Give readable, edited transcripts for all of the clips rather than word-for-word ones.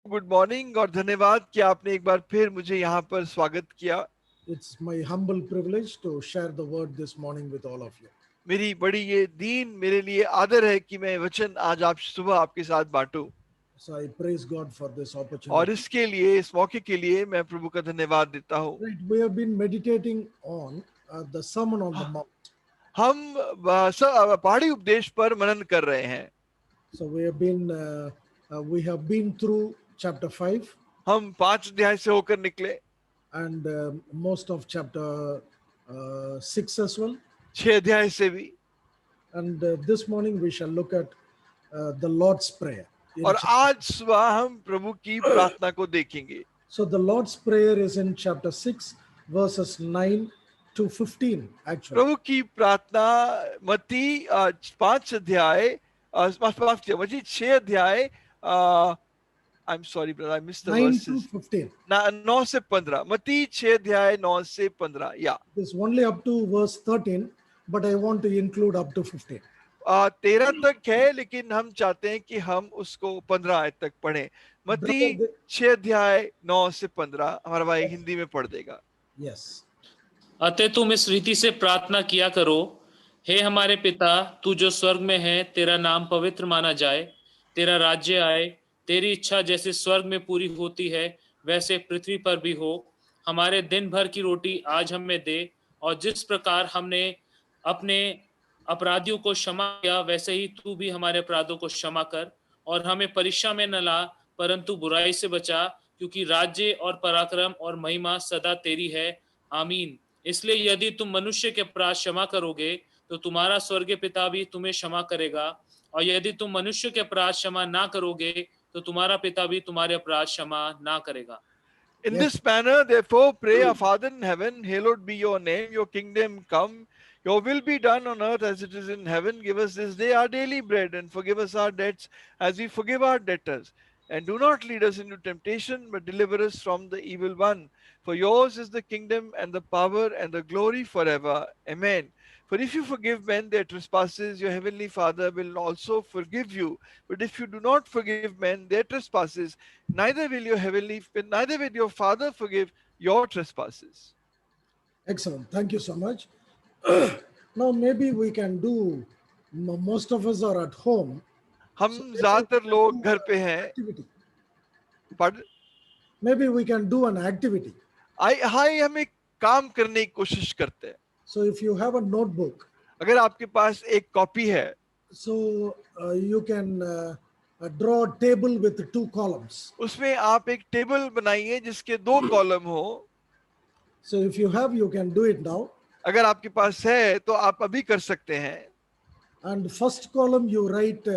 Good morning और धन्यवाद कि आपने एक बार फिर मुझे यहाँ पर स्वागत किया। It's my humble privilege to share the word this morning with all of you. मेरी बड़ी ये दीन मेरे लिए आदर है कि मैं वचन आज आप सुबह आपके साथ बांटूं So I praise God for this और opportunity. इसके लिए इस मौके के लिए मैं प्रभु का धन्यवाद देता हूँ। Right, we have been meditating on the Sermon on the Mount. हम पहाड़ी उपदेश पर मनन कर रहे हैं। So we have been through chapter 5 हम 5 अध्याय से होकर निकले, and most of chapter 6 as well. 6 अध्याय से भी, And this morning we shall look at the Lord's Prayer. और आज सुबह हम प्रभु की प्रार्थना को देखेंगे। So the Lord's Prayer is in chapter 6 verses 9 to 15 actually. प्रभु की प्रार्थना मत्ती 5 अध्याय मत्ती 6 अध्याय I am sorry brother, I miss the 9 to versus. 15. 9 से 15, मत्ती 6 अध्याय 9 से 15 या It's only up to verse 13, but I want to include up to 15. 13 तक है, लेकिन हम चाहते हैं कि हम उसको 15 आयत तक पढ़ें। मत्ती Brother, 6 अध्याय 9 से 15 हमारा भाई हिंदी में पढ़ देगा। yes. अतः तुम इस रीति से प्रार्थना किया करो, हे हमारे पिता, तू जो स्वर्ग में है, तेरा नाम पवित्र माना जाए, तेरा राज्य आए, तेरी इच्छा जैसे स्वर्ग में पूरी होती है वैसे पृथ्वी पर भी हो। हमारे दिन भर की रोटी आज हमें दे, और जिस प्रकार हमने अपने अपराधियों को क्षमा किया वैसे ही तू भी हमारे अपराधों को क्षमा कर, और हमें परीक्षा में न ला परंतु बुराई से बचा, क्योंकि राज्य और पराक्रम और महिमा सदा तेरी है। आमीन। इसलिए यदि तुम मनुष्य के अपराध क्षमा करोगे तो तुम्हारा स्वर्गीय पिता भी तुम्हें क्षमा करेगा, और यदि तुम मनुष्य के अपराध क्षमा ना करोगे तो तुम्हारा पिता भी तुम्हारे अपराध क्षमा ना करेगा। In Yes. this manner, therefore, pray, our Father in heaven, hallowed be your name, your kingdom come, your will be done on earth as it is in heaven. Give us this day our daily bread, and forgive us our debts as we forgive our debtors. And do not lead us into temptation, but deliver us from the evil one. For yours is the kingdom and the power and the glory forever. Amen. For if you forgive men their trespasses, your heavenly Father will also forgive you. But if you do not forgive men their trespasses, neither will your Father forgive your trespasses. Excellent. Thank you so much. Now, maybe we can do, most of us are at home. हम So maybe we ज्यादातर can लोग do घर पे an हैं। activity. पढ़ Maybe we can do an activity. हाय हम एक काम करने की कोशिश करते हैं। So if you have a notebook, अगर आपके पास एक कॉपी है so you can draw a table with 2 columns. उसमें आप एक टेबल बनाइए जिसके 2 कॉलम हो। So if you have, you can do it now. अगर आपके पास है तो आप अभी कर सकते हैं। And first column you write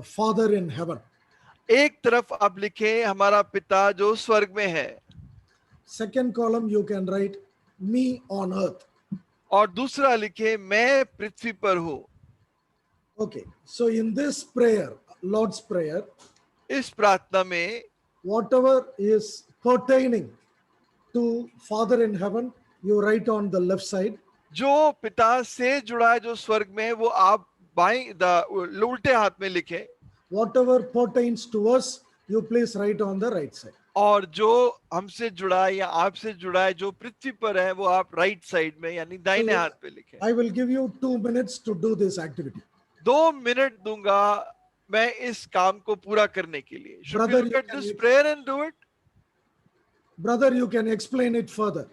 Father in heaven. एक तरफ आप लिखें हमारा पिता जो स्वर्ग में है, Second column you can write me on earth. और दूसरा लिखें मैं पृथ्वी पर हूं। Okay, so in this prayer, Lord's Prayer, इस प्रार्थना में whatever is pertaining to Father in heaven, you write on the left side. जो पिता से जुड़ा है जो स्वर्ग में है वो आप उल्टे हाथ में लिखें, Whatever pertains to us, you please write on the right side. और जो हमसे जुड़ा है या आपसे जुड़ा है जो पृथ्वी पर है वो आप राइट साइड में यानी दाहिने हाथ पे लिखें। I will give you 2 minutes to do this activity. 2 minute दूंगा मैं इस काम को पूरा करने के लिए। Should we Brother, look you at can this prayer and do it? Brother, you can explain it further.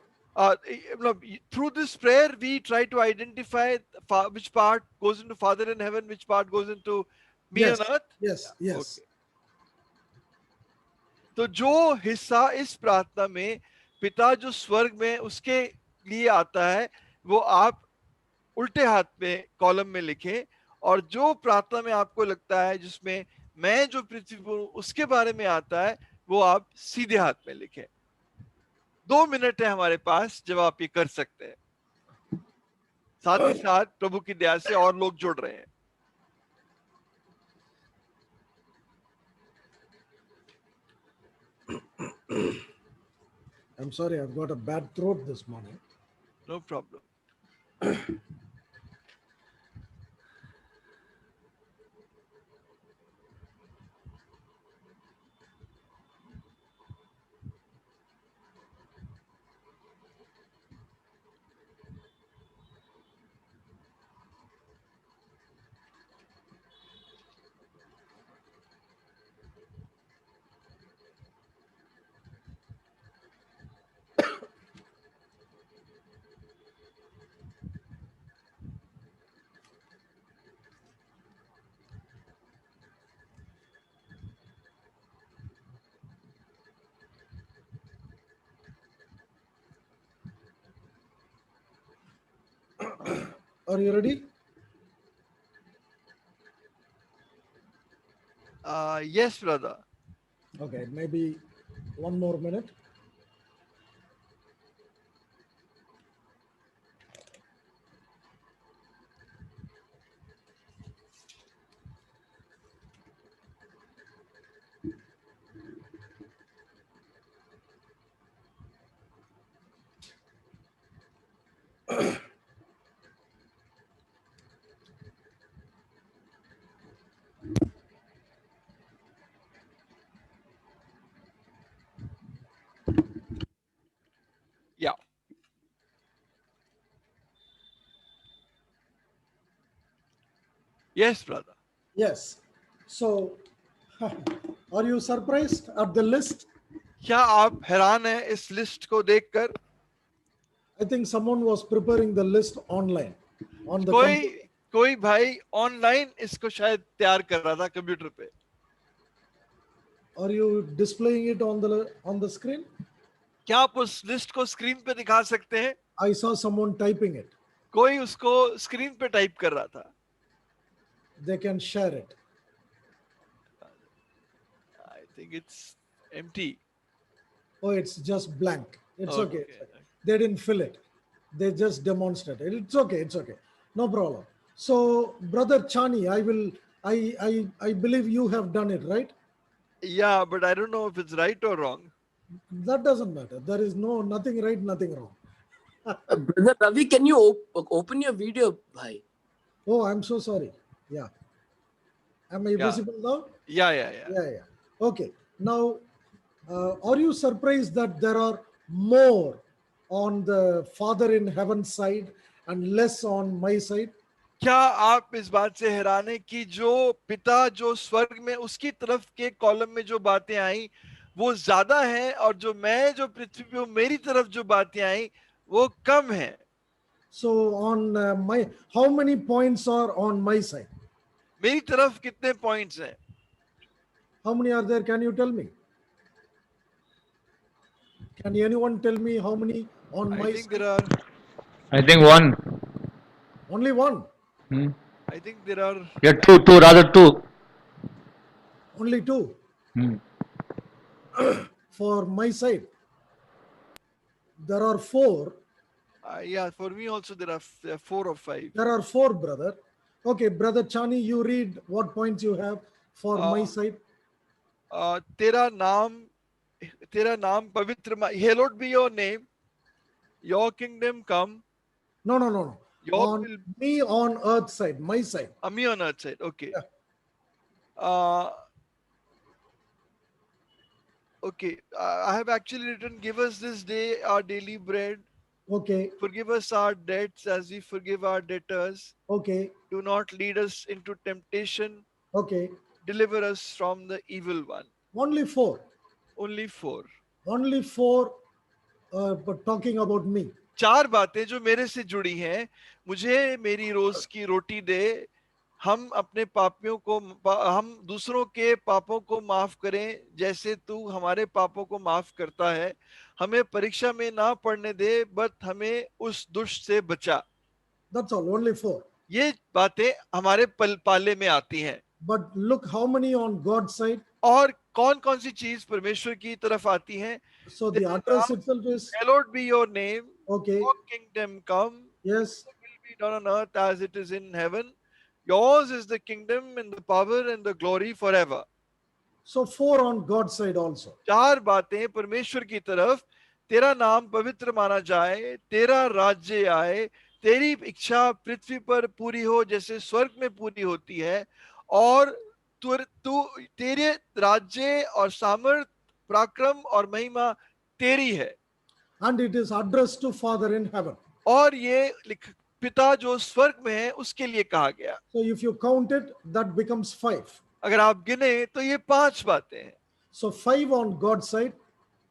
Through this prayer we try to identify which part goes into Father in heaven, which part goes into me Yes, on earth. yes, yes. Okay. तो जो हिस्सा इस प्रार्थना में पिता जो स्वर्ग में उसके लिए आता है वो आप उल्टे हाथ में कॉलम में लिखें, और जो प्रार्थना में आपको लगता है जिसमें मैं जो पृथ्वी पर उसके बारे में आता है वो आप सीधे हाथ में लिखें। 2 मिनट है हमारे पास जब आप ये कर सकते हैं। साथ ही साथ प्रभु की दया से और लोग जुड़ रहे हैं। I'm sorry, I've got a bad throat this morning. No problem. Are you ready? Yes, brother. Okay, maybe one more minute. Yeah. Yes, brother. Yes. So, are you surprised at the list? क्या आप हैरान हैं इस list को देखकर? I think someone was preparing the list online on the कोई computer. कोई भाई ऑनलाइन इसको शायद तैयार कर रहा था कंप्यूटर पे. Are you displaying it on the screen? क्या आप उस लिस्ट को स्क्रीन पे दिखा सकते हैं? I saw someone typing it. कोई उसको स्क्रीन पे टाइप कर रहा था. They can share it. I think it's empty. Oh, it's just blank. It's okay. Okay. They didn't fill it. They just demonstrated. It's okay. It's okay. No problem. So, brother Chani, I believe you have done it, right? Yeah, but I don't know if it's right or wrong. That doesn't matter. There is nothing right, nothing wrong. Brother Ravi, can you open your video, bhai? Oh, I'm so sorry. Yeah. Am I visible now? Yeah. Yeah. Okay. Now, are you surprised that there are more on the Father in heaven side and less on my side? क्या आप इस बात से हैरान हैं कि जो पिता जो स्वर्ग में उसकी तरफ के कॉलम में जो बातें आई वो ज्यादा हैं और जो मैं जो पृथ्वी पे हूं मेरी तरफ जो बातें आई वो कम हैं. So on how many points are on my side? मेरी तरफ कितने पॉइंट्स हैं? How many are there? Can you tell me? Can anyone tell me how many on my I think side? there are I think one. Only one. Hmm. I think there are Yeah, two, rather two. Only two Hmm. for my side. There are four. yeah, for me also there are 4 or 5. There are four, brother. Okay, brother Chani, you read what points you have for my side. तेरा नाम पवित्र hallowed be your name, your kingdom come, No. your On will me on earth side, my side. me on earth side. Okay. Yeah. Okay, I have actually written, give us this day our daily bread, Okay, forgive us our debts as we forgive our debtors, okay, do not lead us into temptation, okay. deliver us from the evil one. Only four. Only 4. Only four, but talking about me. 4 बातें जो मेरे से जुड़ी हैं. मुझे मेरी रोज की रोटी दे, हम अपने पापियों को हम दूसरों के पापों को माफ करें जैसे तू हमारे पापों को माफ करता है, हमें परीक्षा में ना पड़ने दे बट हमें उस दुष्ट से बचा. That's all. Only four. ये बातें हमारे पाले में आती हैं. But look how many on God's side. और कौन कौन सी चीज परमेश्वर की तरफ आती हैं? So the address itself is Hallowed be your name, okay. your kingdom come, Yes. will be done on earth as it is in heaven. Yours is the kingdom and the power and the glory forever. So four on God's side also. 4 बातें परमेश्वर की तरफ. तेरा नाम पवित्र माना जाए, तेरा राज्य आए, तेरी इच्छा पृथ्वी पर पूरी हो जैसे स्वर्ग में पूरी होती है, और तू तेरे राज्य और सामर्थ पराक्रम और महिमा तेरी है. And it is addressed to Father in heaven. और ये पिता जो स्वर्ग में है उसके लिए कहा गया. So if you count it, that becomes five. अगर आप गिने तो ये 5 बातें हैं. So five on God's side,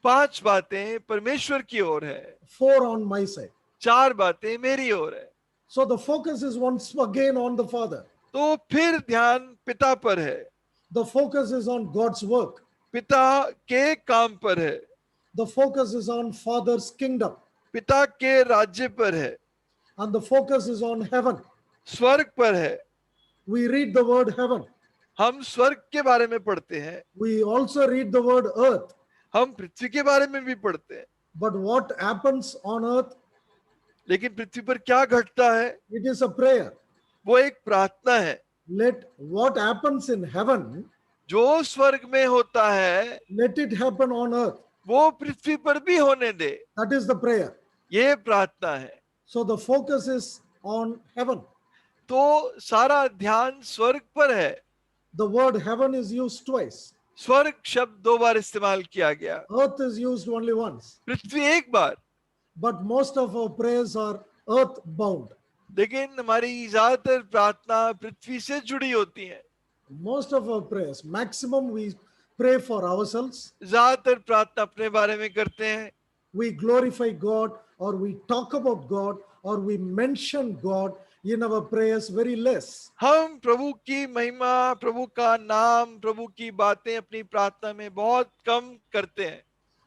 5 बातें परमेश्वर की ओर है, four on my side. 4 बातें मेरी ओर है. So the focus is once again on the Father. तो फिर ध्यान पिता पर है, The focus is on God's work. पिता के काम पर है, The focus is on Father's kingdom. पिता के राज्य पर है. and the focus is on heaven. स्वर्ग पर है. We read the word heaven. हम स्वर्ग के बारे में पढ़ते हैं. We also read the word earth. हम पृथ्वी के बारे में भी पढ़ते हैं. But what happens on earth? लेकिन पृथ्वी पर क्या घटता है? It is a prayer. वो एक प्रार्थना है. Let what happens in heaven, जो स्वर्ग में होता है let it happen on earth. वो पृथ्वी पर भी होने दे. That is the prayer. ये प्रार्थना है. So the focus is on heaven. तो सारा ध्यान स्वर्ग पर है. The word heaven is used twice. स्वर्ग शब्द 2 बार इस्तेमाल किया गया. Earth is used only once. पृथ्वी एक बार. But most of our prayers are earth bound. लेकिन हमारी ज्यादातर प्रार्थना पृथ्वी से जुड़ी होती है. Most of our prayers, maximum we pray for ourselves. ज्यादातर प्रार्थना अपने बारे में करते हैं. We glorify God, or we talk about God, or we mention God in our prayers very less. हम प्रभु की महिमा, प्रभु का नाम, प्रभु की बातें अपनी प्रार्थना में बहुत कम करते हैं.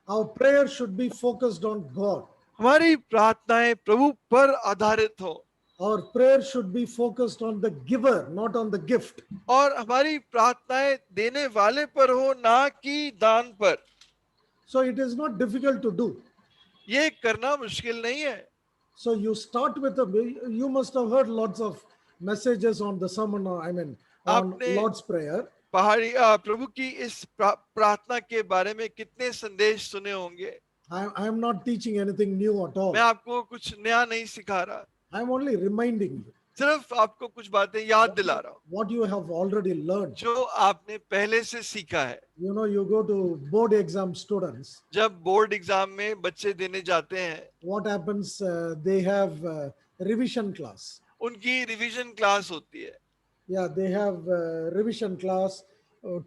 Our prayer should be focused on God. हमारी प्रार्थनाएं प्रभु पर आधारित हो. Our prayer should be focused on the giver, not on the gift. और हमारी प्रार्थनाएं देने वाले पर हो, ना कि दान पर. So it is not difficult to do. ये करना मुश्किल नहीं है. So you start with you must have heard lots of messages on the sermon, on आपने Lord's Prayer. पहाड़ी प्रभु की इस प्रार्थना के बारे में कितने संदेश सुने होंगे. I am not teaching anything new at all. मैं आपको कुछ नया नहीं सिखा रहा. I am only reminding you सिर्फ आपको कुछ बातें याद दिला रहा हूँ what you have already learned. जो आपने पहले से सीखा है. You know, you go to board exam students. जब बोर्ड एग्जाम में बच्चे देने जाते हैं, What happens? They have revision class. उनकी रिवीजन क्लास होती है. Yeah, they have revision class.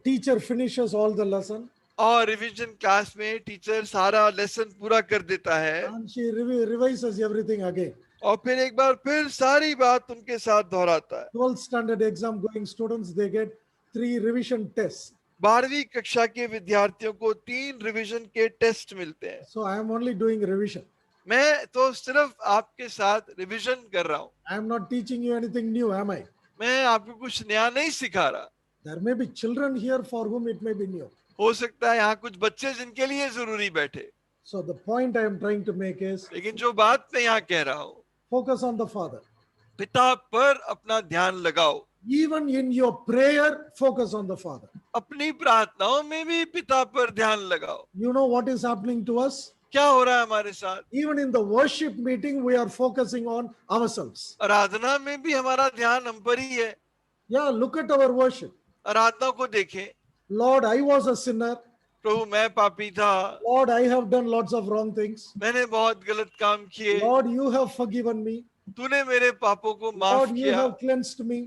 Teacher finishes all the lesson और रिवीजन क्लास में टीचर सारा लेसन पूरा कर देता है and she revises everything again. और फिर एक बार फिर सारी बात उनके साथ दोहराता है. 12th standard exam going students, they get 3 revision tests. 12वीं कक्षा के विद्यार्थियों को 3 रिवीजन के टेस्ट मिलते हैं. So I am only doing revision. मैं तो सिर्फ आपके साथ रिवीजन कर रहा हूँ. I am not teaching you anything new, am I? मैं आपको कुछ नया नहीं सिखा रहा. There may be children here for whom it may be new. हो सकता है यहाँ कुछ बच्चे जिनके लिए जरूरी बैठे. So the point I am trying to make is लेकिन जो बात मैं यहाँ कह रहा हूँ, focus on the Father. पिता पर अपना ध्यान लगाओ. Even in your prayer, focus on the Father. अपनी प्रार्थनाओं में भी पिता पर ध्यान लगाओ. You know what is happening to us? क्या हो रहा है हमारे साथ? Even in the worship meeting, we are focusing on ourselves. आराधना में भी हमारा ध्यान हम पर ही है. Yeah, look at our worship. आराधना को देखें. Lord, I was a sinner. प्रभु मैं पापी था. Lord, I have done lots of wrong things. मैंने बहुत गलत काम किए. Lord, you have forgiven me. तूने मेरे पापों को माफ Lord, you किया. have cleansed me.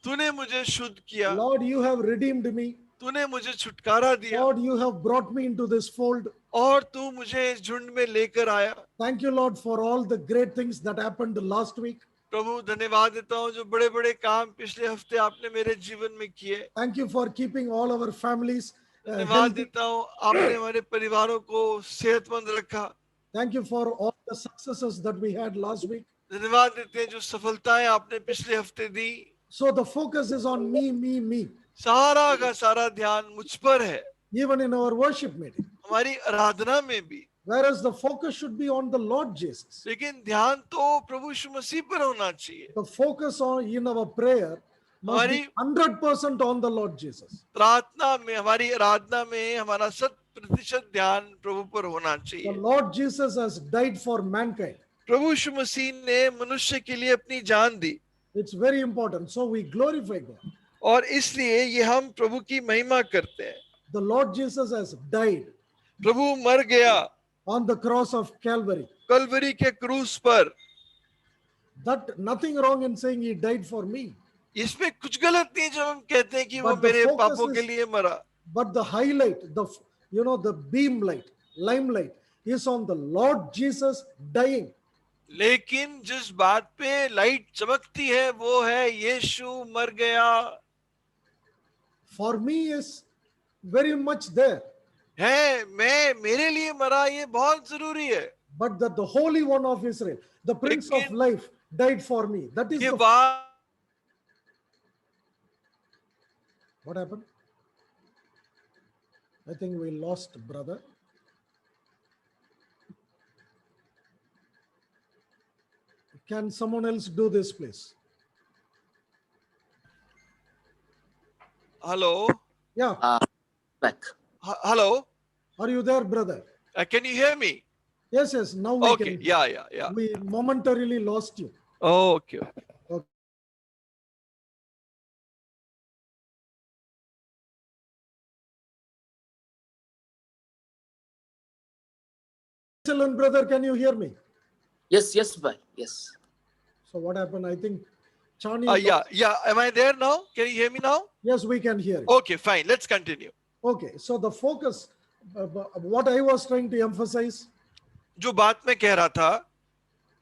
तूने मुझे शुद्ध किया. Lord, you have redeemed me. तूने मुझे छुटकारा दिया. Lord, you have brought me into this fold. और तू मुझे इस झुंड में लेकर आया. Thank you, Lord, for all the great things that happened last week. प्रभु धन्यवाद देता हूँ जो बड़े बड़े काम पिछले हफ्ते आपने मेरे जीवन में किए. Thank you for keeping all our families धन्यवाद healthy. देता हूँ आपने हमारे परिवारों को सेहतमंद रखा. Thank you for all the successes that we had last week. धन्यवाद देते हैं जो सफलताएं आपने पिछले हफ्ते दी. So the focus is on me, me, me. सारा का सारा ध्यान मुझ पर है. Even in our worship meeting. हमारी आराधना में भी. Whereas the focus should be on the Lord Jesus. लेकिन ध्यान तो प्रभु यीशु मसीह पर होना चाहिए. The focus on in our prayer must be 100% on the Lord Jesus. प्रार्थना में हमारी आराधना में हमारा 100% ध्यान प्रभु पर होना The चाहिए. Lord Jesus has died for mankind. प्रभु यीशु मसीह ने मनुष्य के लिए अपनी जान दी. It's very important. So we glorify God. और इसलिए ये हम प्रभु की महिमा करते हैं. The Lord Jesus has died प्रभु मर गया on the cross of Calvary. Kalvari के क्रूस पर. That nothing wrong in saying he died for me. इसमें कुछ गलत नहीं जब हम कहते हैं कि वो But the मेरे focus पापों के is- लिए मरा. But the highlight, the beam light, limelight is on the Lord Jesus dying. लेकिन जिस बात पे लाइट चमकती है वो है यीशु मर गया. For me is very much there. है मेरे लिए मरा, ये बहुत जरूरी है. But that the Holy One of Israel, the Prince of लेकिन- Life, died for me. That is ये the बात what happened. I think we lost brother. Can someone else do this, please? hello Yeah. Back. hello Are you there, brother? can you hear me? Yes, yes. Now we Okay, can. yeah. We momentarily lost you. Okay. Okay. Excellent, brother. Can you hear me? Yes, yes, bhai. Yes. So what happened? I think Chani. Yeah. Am I there now? Can you hear me now? Yes, we can hear you. Okay, fine. Let's continue. Okay. So the focus, what I was trying to emphasize, जो बात मैं कह रहा था,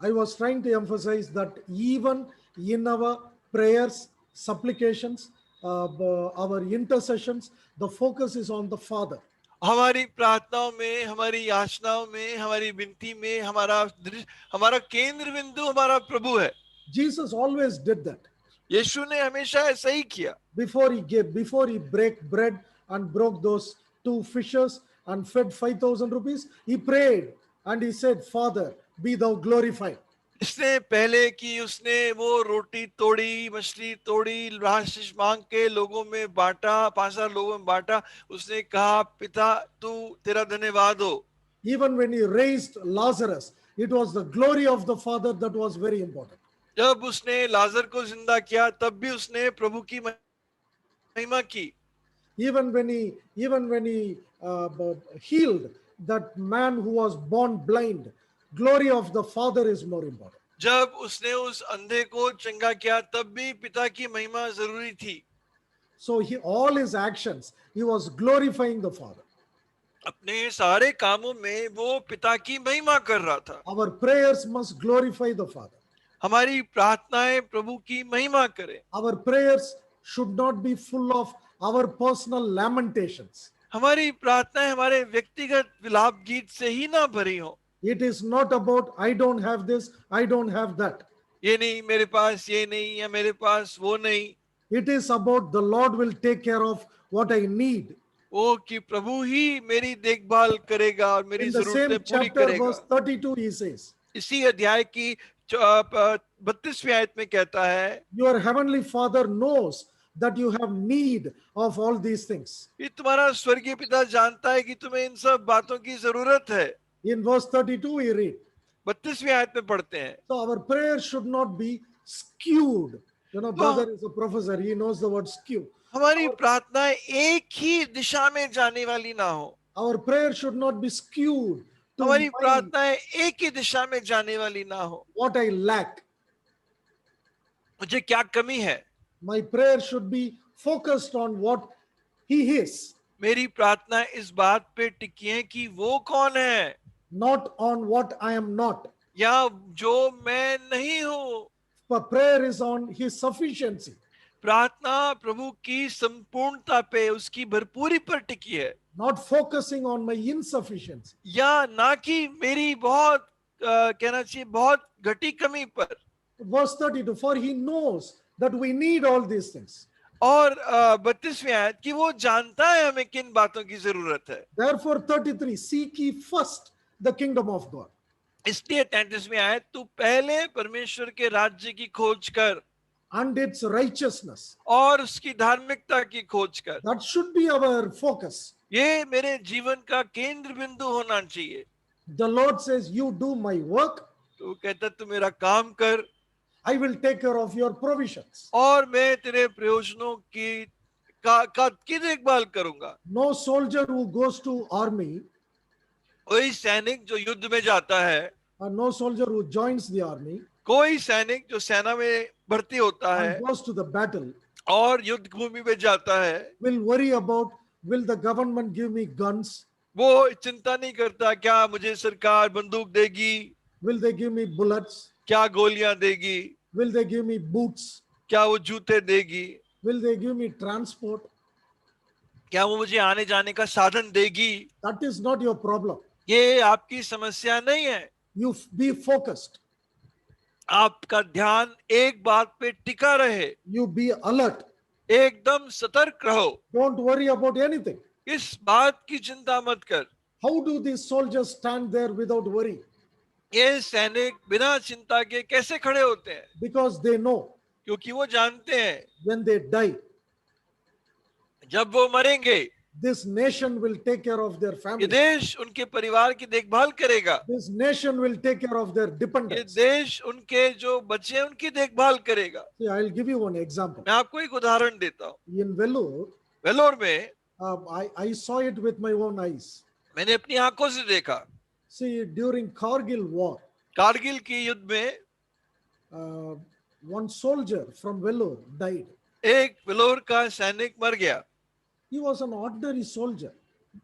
I was trying to emphasize that even in our prayers, supplications, our intercessions, the focus is on the Father. हमारी प्रार्थनाओं में, हमारी याचनाओं में, हमारी विनती में हमारा केंद्र बिंदु हमारा प्रभु है. Jesus always did that. यीशु ने हमेशा ऐसा ही किया. Before he break bread and broke those 2 fishes and fed 5,000 rupees, he prayed and he said, Father, be thou glorified. इसने पहले कि उसने वो रोटी तोड़ी, मछली तोड़ी, आशीष मांग के लोगों में बांटा, 5,000 लोगों में बांटा, उसने कहा पिता तू तेरा धन्यवाद हो. Even when he raised Lazarus, it was the glory of the Father that was very important. जब उसने लाजर को जिंदा किया तब भी उसने प्रभु की महिमा की. Even when he healed that man who was born blind, glory of the Father is more important. जब उसने उस अंधे को चंगा किया तब भी पिता की महिमा जरूरी थी. So all his actions, he was glorifying the Father. अपने सारे कामों में वो पिता की महिमा कर रहा था. Our prayers must glorify the Father. हमारी प्रार्थनाएं प्रभु की महिमा करें. Our prayers should not be full of our personal lamentations. हमारी प्रार्थनाएं हमारे व्यक्तिगत विलाप गीत से ही ना भरी हो. It is not about I don't have this, I don't have that. ये नहीं, मेरे पास ये नहीं, या मेरे पास वो नहीं. It is about the Lord will take care of what I need. वो कि प्रभु ही मेरी देखभाल करेगा और मेरी In the जरूरतें same पूरी chapter, करेगा. verse 32, he says, इसी अध्याय की 32वीं आयत में कहता है, Your heavenly Father knows that you have need of all these things. ये तुम्हारा स्वर्गीय पिता जानता है कि तुम्हें इन सब बातों की जरूरत है. In verse 32, we read. 32वीं आयत में पढ़ते हैं. So our prayer should not be skewed. You know, brother is a professor. He knows the word skew. हमारी प्रार्थनाएं एक ही दिशा में जाने वाली ना हो. Our prayer should not be skewed to हमारी my, प्रार्थनाएं एक ही दिशा में जाने वाली ना हो. what I lack. मुझे क्या कमी है. My prayer should be focused on what he is, मेरी प्रार्थना इस बात पे टिकी है कि वो कौन है, not on what I am not. या जो मैं नहीं हूं. But prayer is on his sufficiency, प्रार्थना प्रभु की संपूर्णता पे, उसकी भरपूरी पर टिकी है, not focusing on my insufficiency. या ना कि मेरी बहुत कहना चाहिए बहुत घटी कमी पर. Verse 32, for he knows that we need all these things. और 32वीं आयत कि वो जानता है हमें किन बातों की जरूरत है. Therefore, 33, seek ye first the kingdom of God. इसलिए 33वीं आयत, तू पहले परमेश्वर के राज्य की खोज कर And its righteousness. और उसकी धार्मिकता की खोज कर. That should be our focus. ये मेरे जीवन का केंद्र बिंदु होना चाहिए. The Lord says, you do my work, तो कहता तू मेरा काम कर I will take care of your provisions. और मैं तेरे प्रयोजनों की देखभाल करूंगा. No soldier who goes to army, कोई सैनिक जो युद्ध में जाता है, or no soldier who joins the army कोई सैनिक जो सेना में भर्ती होता है and goes to the battle, और युद्ध भूमि में जाता है, will worry about, will the government give me guns? वो चिंता नहीं करता क्या मुझे सरकार बंदूक देगी, Will they give me bullets? क्या गोलियां देगी, Will they give me boots? क्या वो जूते देगी, Will they give me transport? क्या वो मुझे आने जाने का साधन देगी. That is not your problem. ये आपकी समस्या नहीं है. You be focused. आपका ध्यान एक बात पे टिका रहे, You be alert. एकदम सतर्क रहो, Don't worry about anything. इस बात की चिंता मत कर। How do these soldiers stand there without worry? ये सैनिक बिना चिंता के कैसे खड़े होते हैं? Because they know क्योंकि वो जानते हैं when they die, जब वो मरेंगे, this nation will take care of their ये family. देश उनके परिवार की देखभाल करेगा, This nation will take care of their ये dependents. देश उनके जो बच्चे हैं उनकी देखभाल करेगा। See, I'll give you one example. मैं आपको एक उदाहरण देता हूँ। In Vellore, वेलोर में I saw it with my own eyes. मैंने अपनी आंखों से देखा, See, during Kargil war, Kargil की युद्ध में one soldier from Vellore died. एक वेलोर का सैनिक मर गया। He was an ordinary soldier.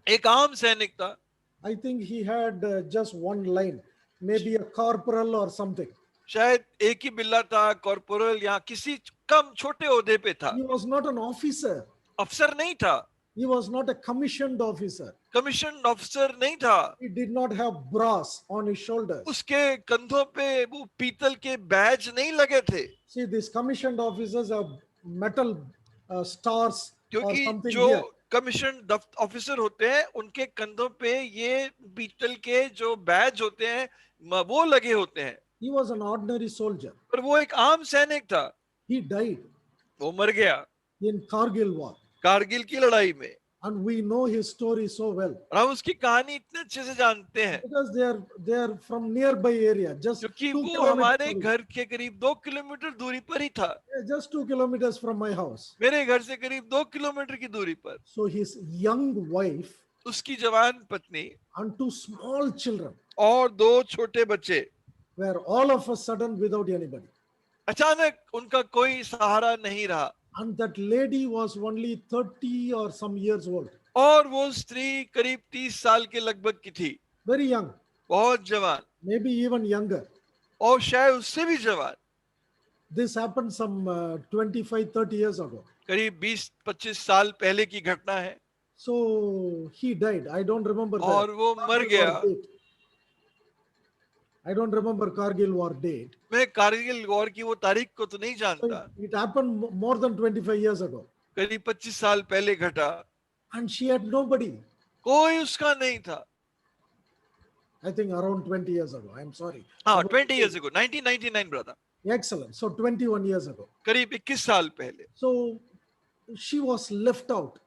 एक आम सैनिक था, I think he had just one line, maybe a corporal or something. शायद एक ही बिल्ला था, कॉर्पोरल या किसी कम छोटे ओहदे पे था, He was not an officer. अफसर नहीं था, He was not a commissioned officer. Commission officer नहीं था, He did not have brass on his shoulders. उसके कंधों पे वो पीतल के बैज नहीं लगे थे, See, these commissioned officers have metal stars or क्योंकि something जो here. कमीशन ऑफिसर होते हैं उनके कंधों पे ये पीतल के जो बैज होते हैं वो लगे होते हैं, He was an ordinary soldier. पर वो एक आम सैनिक था, He died वो मर गया in Kargil war. कारगिल की लड़ाई में। And we know his story so well. और हम उसकी कहानी इतने अच्छे से जानते हैं Because they are from nearby area, just क्योंकि 2 वो हमारे kilometers, घर के करीब 2 किलोमीटर दूरी पर ही था, just 2 kilometers from my house. मेरे घर से करीब 2 किलोमीटर की दूरी पर। So his young wife उसकी जवान पत्नी and 2 small children और 2 छोटे बच्चे, were all of a sudden without anybody. अचानक उनका कोई सहारा नहीं रहा। And that lady was only 30 or some years old. और वो स्त्री करीब 30 साल के लगभग की थी, Very young, बहुत जवान, maybe even younger. और शायद उससे भी जवान। This happened some 25-30 years ago. करीब 20-25 साल पहले की घटना है। So he died. I don't remember the और वो मर Kargil गया। war date. I don't remember Kargil war date. मैं कारगिल वॉर की वो तारीख को तो नहीं So जानता, it happened more than 25 years ago. करीब 25 साल पहले घटा। And she had nobody. कोई उसका नहीं था। I think around 20 years ago. I'm sorry. हाँ, 20 years ago, 1999 brother, Excellent. So 21 years ago. करीब 21 साल पहले। So she was left out.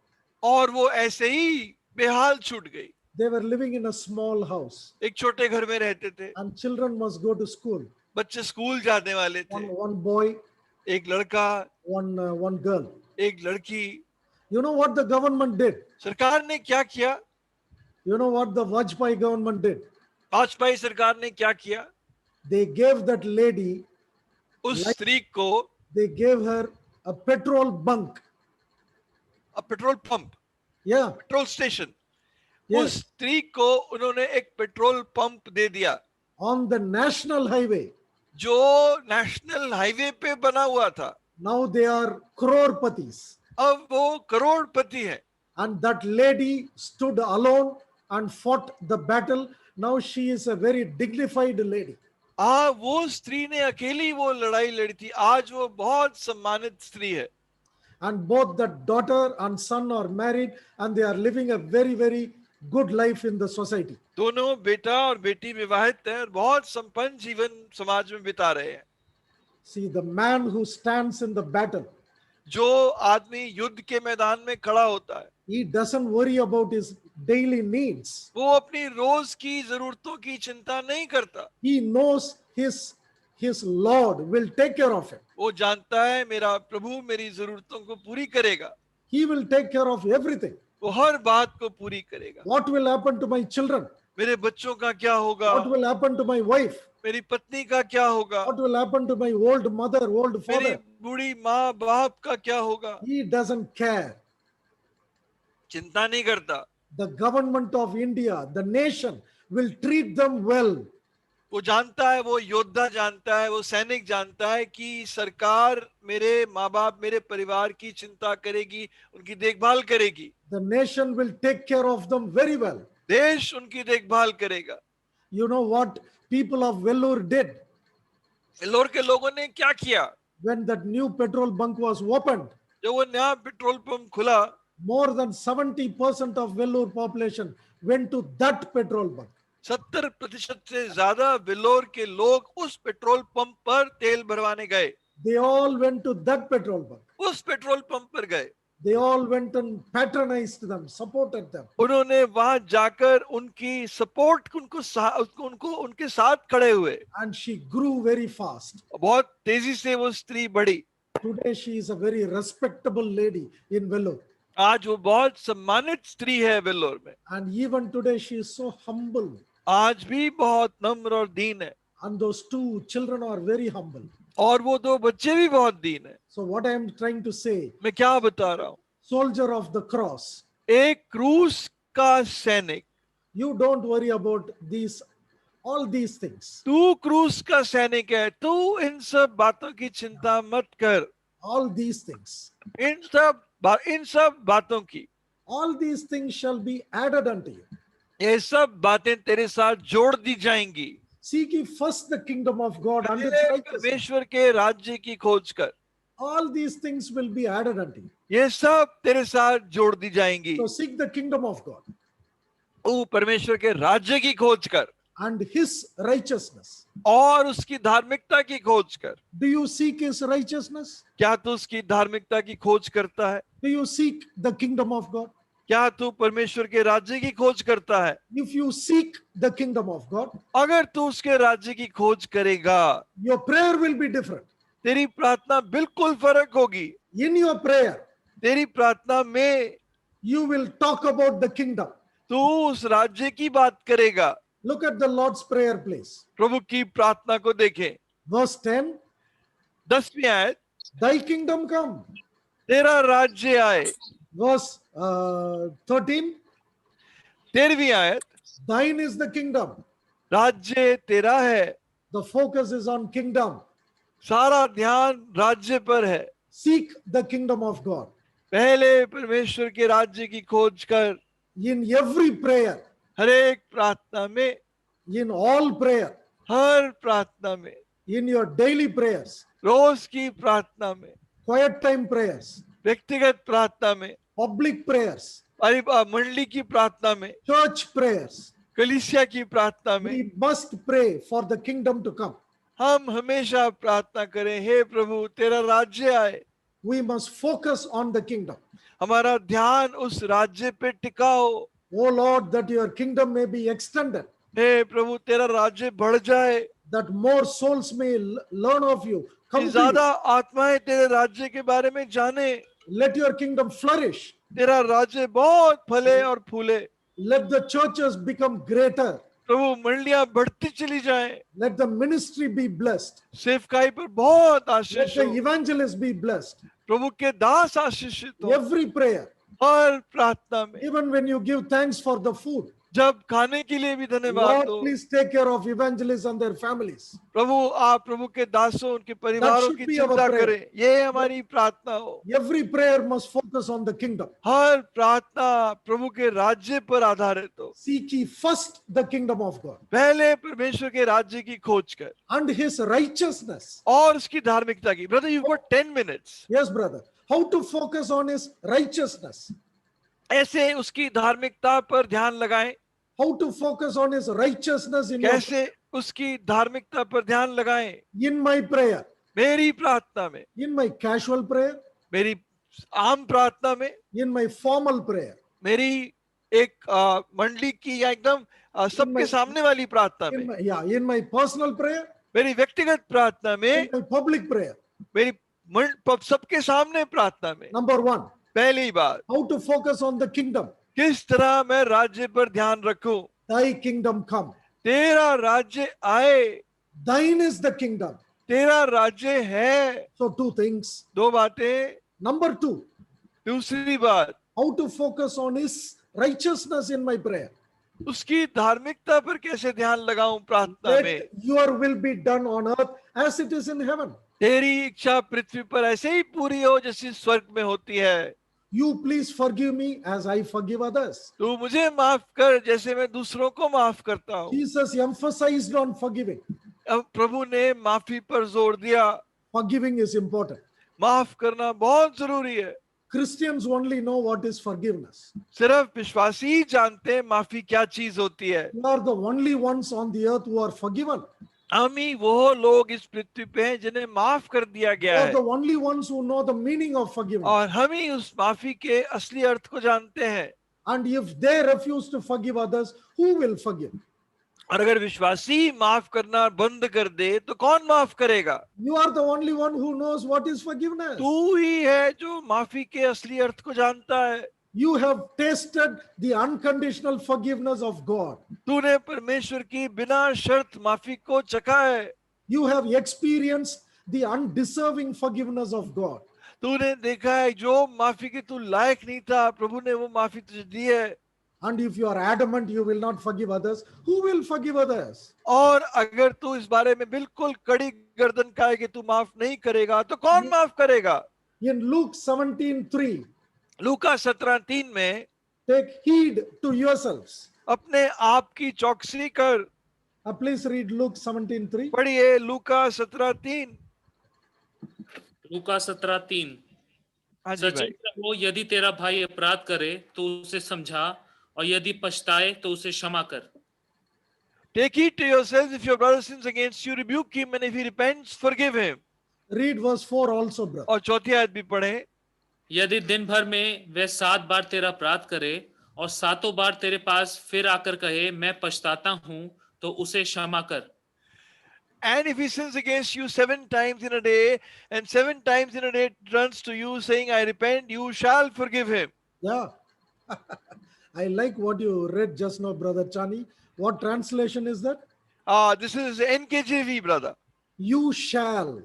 और वो ऐसे ही बेहाल छूट गई। They were living in a small house. एक छोटे घर में रहते थे, And children must go to school. बच्चे स्कूल जाने वाले थे, One boy, एक लड़का, one girl. एक लड़की। You know what the government did? सरकार ने क्या किया? You know what the Vajpayee government did? Vajpayee सरकार ने क्या किया? They gave that lady, उस स्त्री को they gave her a petrol bunk. Petrol pump, Yeah, petrol station, उस yes, स्त्री को उन्होंने एक पेट्रोल पंप दे दिया on the national highway. जो नेशनल हाईवे पे बना हुआ था। Now they are crorpatis. अब वो करोड़पति है। And that lady stood alone and fought the battle. Now she is a very dignified lady. वो स्त्री ने अकेली वो लड़ाई लड़ी थी, आज वो बहुत सम्मानित स्त्री है। And both the daughter and son are married and they are living a very, very good life in the society. दोनों बेटा और बेटी विवाहित हैं और बहुत संपन्न जीवन समाज में बिता रहे हैं। See, the man who stands in the battle, जो आदमी युद्ध के मैदान में खड़ा होता है, he doesn't worry about his daily needs. वो अपनी रोज की जरूरतों की चिंता नहीं करता। He knows his Lord will take care of him. वो जानता है मेरा प्रभु मेरी जरूरतों को पूरी करेगा, He will take care of everything. वो हर बात को पूरी करेगा। What will happen to my children? मेरे बच्चों का क्या होगा? What will happen to my wife? मेरी पत्नी का क्या होगा? What will happen to my old mother, old मेरी father? बूढ़ी माँ बाप का क्या होगा? He doesn't care. चिंता नहीं करता। The government of India, the nation, will treat them well. वो जानता है, वो योद्धा जानता है, वो सैनिक जानता है कि सरकार मेरे माँ बाप मेरे परिवार की चिंता करेगी, उनकी देखभाल करेगी। The nation will take care of them very well. देश उनकी देखभाल करेगा। You know what people of Vellore did? Vellore के लोगों ने क्या किया? When that new petrol bunk was opened, जब वो नया पेट्रोल पंप खुला, more than 70% of Vellore population went to that petrol bunk. 70% से ज्यादा वेल्लोर के लोग उस पेट्रोल पंप पर तेल भरवाने गए, They all went to that petrol bunk. उस पेट्रोल पंप पर गए। They all went and patronized them, supported them. उन्होंने वहां जाकर उनकी सपोर्ट, उनको उनके साथ खड़े हुए। And she grew very fast. बहुत तेजी से वो स्त्री बढ़ी। Today she is a very respectable lady in Vellore. आज वो बहुत सम्मानित स्त्री है वेल्लोर में। And even today she is so humble. आज भी बहुत नम्र और दीन है, And those two children are very humble. और वो दो बच्चे भी बहुत दीन है। So what I am trying to say, मैं क्या बता रहा हूँ? soldier of the cross, एक क्रूस का सैनिक, you don't worry about all these things. तू क्रूस का सैनिक है, तू इन सब बातों की चिंता मत कर। All these things. इन सब बातों की, All these things shall be added unto you. ये सब बातें तेरे साथ जोड़ दी जाएंगी। Seek ye first the kingdom of God and its पहले righteousness. परमेश्वर के राज्य की खोज कर, All these things will be added unto you. ये सब तेरे साथ जोड़ दी जाएंगी। So seek the kingdom of God तू परमेश्वर के राज्य की खोज कर and his righteousness. और उसकी धार्मिकता की खोज कर। Do you seek his righteousness? क्या तू उसकी धार्मिकता की खोज करता है? Do you seek the kingdom of God? क्या तू परमेश्वर के राज्य की खोज करता है? If you seek the kingdom of God, अगर तू उसके राज्य की खोज करेगा, your prayer will be different. तेरी प्रार्थना बिल्कुल फर्क होगी। In your prayer, तेरी प्रार्थना में you will talk about the kingdom. तू उस राज्य की बात करेगा। Look at the Lord's Prayer, please. प्रभु की प्रार्थना को देखें। Verse 10, 10वीं आयत, thy kingdom come. तेरा राज्य आए। Verse 13, 13वीं आयत, thine is the kingdom. राज्य तेरा है। The focus is on kingdom. सारा ध्यान राज्य पर है। Seek the kingdom of God. पहले परमेश्वर के राज्य की खोज कर। In every prayer, हर एक प्रार्थना में, in all prayer, हर प्रार्थना में, in your daily prayers, रोज की प्रार्थना में, quiet time prayers, व्यक्तिगत प्रार्थना में, public prayers, मंडली की प्रार्थना में, church prayers, कलीसिया की प्रार्थना में, we must pray for the kingdom to come. हम हमेशा प्रार्थना करें, हे प्रभु तेरा राज्य आए। We must focus on the kingdom. हमारा ध्यान उस राज्य पे टिका हो। Oh Lord, that your kingdom may be extended, हे प्रभु तेरा राज्य बढ़ जाए, that more souls may learn of you. कि Come to ज्यादा you. आत्माएं तेरे राज्य के बारे में जाने, Let your kingdom flourish. तेरा राज्य बहुत फले और फूले। Let the churches become greater. प्रभु मंडलियां बढ़ती चली जाएं, Let the ministry be blessed. सेवकाई पर बहुत Let आशीष the हो, evangelists be blessed. प्रभु के दास आशीषित हो। Every prayer, हर प्रार्थना में, even when you give thanks for the food, जब खाने के लिए भी धन्यवाद Lord, दो। please take care of evangelists and their families. प्रभु आप प्रभु के दासों उनके परिवारों should की be our चिंता prayer. करें, ये हमारी प्रार्थना हो। Every prayer must focus on the kingdom. हर प्रार्थना प्रभु के राज्य पर आधारित हो। Seek ye first the kingdom of God पहले परमेश्वर के राज्य की खोज कर and his righteousness. और उसकी धार्मिकता की। Brother, you've got 10 minutes। Yes, brother. How to focus on his righteousness? ऐसे उसकी धार्मिकता पर ध्यान लगाएं। How to focus on his righteousness in your, कैसे उसकी धार्मिकता पर ध्यान लगाएं? in my prayer, मेरी प्रार्थना में, in my casual prayer, मेरी आम प्रार्थना में, in my formal prayer, मेरी एक मंडली की या एकदम सबके सामने वाली प्रार्थना में, in my personal prayer, मेरी व्यक्तिगत प्रार्थना में, in my public prayer. मेरी सबके सामने प्रार्थना में। Number one, पहली बात, how to focus on the kingdom. किस तरह मैं राज्य पर ध्यान रखूं? Thy kingdom come. तेरा राज्य आए, Thine is the kingdom. तेरा राज्य है। So two things. दो बातें। Number two, दूसरी बात, how to focus on his righteousness in my prayer. उसकी धार्मिकता पर कैसे ध्यान लगाऊं प्रार्थना में? Let your will be done on earth as it is in heaven. तेरी इच्छा पृथ्वी पर ऐसे ही पूरी हो जैसी स्वर्ग में होती है। You please forgive me as I forgive others. तू मुझे माफ कर जैसे मैं दूसरों को माफ करता हूँ। Jesus emphasized on forgiving. अब प्रभु ने माफी पर जोर दिया। Forgiving is important. माफ करना बहुत जरूरी है। Christians only know what is forgiveness. सिर्फ विश्वासी ही जानते हैं माफी क्या चीज होती है। We are the only ones on the earth who are forgiven. हम ही वो लोग इस पृथ्वी पे हैं जिन्हें माफ कर दिया We गया are है, the only ones who know the meaning of forgiveness. और हम ही उस माफी के असली अर्थ को जानते हैं। And if they refuse to forgive others, who will forgive? और अगर विश्वासी माफ करना बंद कर दे तो कौन माफ करेगा? You are the only one who knows what is forgiveness. तू ही है जो माफी के असली अर्थ को जानता है। You have tasted the unconditional forgiveness of God. तूने परमेश्वर की बिना शर्त माफी को चखा है। You have experienced the undeserving forgiveness of God. तूने देखा है जो माफी के तू लायक नहीं था, प्रभु ने वो माफी तुझे दी है। And if you are adamant you will not forgive others, who will forgive others? और अगर तू इस बारे में बिल्कुल कड़ी गर्दन का है कि तू माफ नहीं करेगा तो कौन माफ करेगा? In Luke 17:3, लूका 17:3 में take heed to yourselves. अपने आप की चौकसी कर। Please read Luke 17:3. पढ़िए लूका 17:3। लूका 17:3। हाँ जी भाई। सचेत रहो, यदि तेरा भाई अपराध करे तो उसे समझा, और यदि पछताए तो उसे क्षमा कर। Take heed to yourselves, if your brother sins against you, rebuke him, and if he repents, forgive him. Read verse 4 also, brother. और चौथी आयत भी पढ़े। यदि दिन भर में वह 7 बार तेरा अपराध करे और 7 बार तेरे पास फिर आकर कहे मैं पछताता हूं, तो उसे क्षमा कर। And if he sins against you 7 times in a day, and 7 times in a day turns to you saying, I repent, you shall forgive him. Yeah. I like what you read just now, brother Chani. What translation is that? This is NKJV, brother. You shall.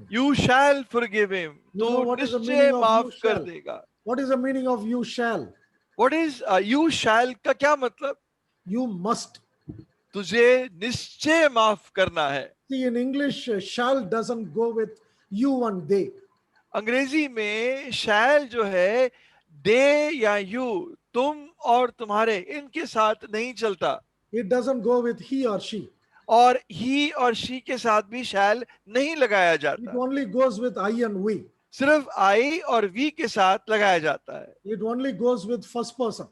You shall forgive him. You know तो what is the निश्चय meaning of माफ you कर shall? देगा। What is the meaning of you shall? What is you shall का क्या मतलब? You must. तुझे निश्चय माफ करना है। See, in English, shall doesn't go with you and they. अंग्रेजी में shall जो है दे या you, तुम और तुम्हारे, इनके साथ नहीं चलता। It doesn't go with he or she. और he और she के साथ भी shall नहीं लगाया It जाता, only goes with I and we. सिर्फ I और we के साथ लगाया जाता है। It only goes with first person.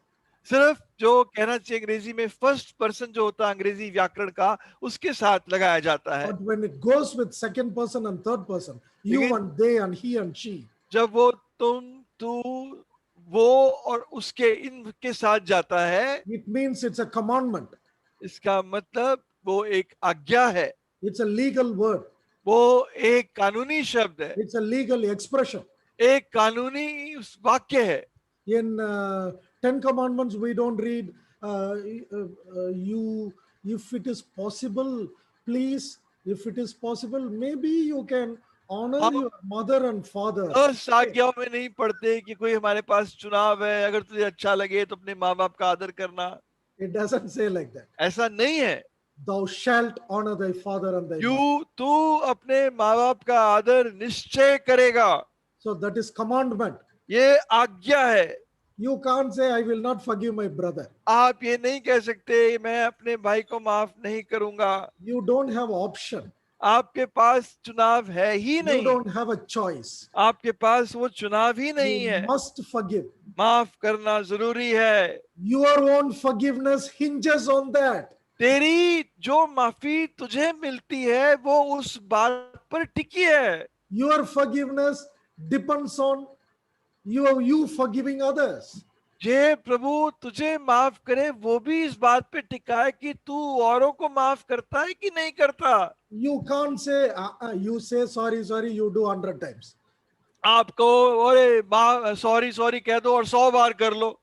सिर्फ जो कहना चाहिए अंग्रेजी में फर्स्ट पर्सन जो होता है अंग्रेजी व्याकरण का, उसके साथ लगाया जाता है। But when it goes with second person and third person, you लेकिन and they and he and she, जब वो तुम, तू, वो और उसके, इनके साथ जाता है, it means it's a commandment. इसका मतलब वो एक आज्ञा है, It's a legal word. वो एक कानूनी शब्द है, It's a legal expression. एक कानूनी वाक्य है। In Ten Commandments, we don't read you. If it is possible, please. If it is possible, maybe you can honor your mother and father. 10 आज्ञाओं में नहीं पढ़ते कि कोई हमारे पास चुनाव है, अगर तुझे अच्छा लगे तो अपने माँ बाप का आदर करना। It doesn't say like that. ऐसा नहीं है। Thou shalt honor thy father and thy mother. तू अपने माँ बाप का आदर निश्चय करेगा। So that is commandment. ये आज्ञा है। You can't say, I will not forgive my brother. आप ये नहीं कह सकते मैं अपने भाई को माफ नहीं करूंगा। You don't have option. आपके पास चुनाव है ही You नहीं, don't have a choice. आपके पास वो चुनाव ही नहीं You है। must forgive. माफ करना जरूरी है। Your own forgiveness hinges on that. तेरी जो माफी तुझे मिलती है वो उस बात पर टिकी है। Your forgiveness depends on you forgiving others. जे प्रभु तुझे माफ करे वो भी इस बात पे टिका है कि तू औरों को माफ करता है कि नहीं करता। You can't say, you say sorry, you do 100 times. आपको अरे सॉरी सॉरी कह दो और 100 बार कर लो।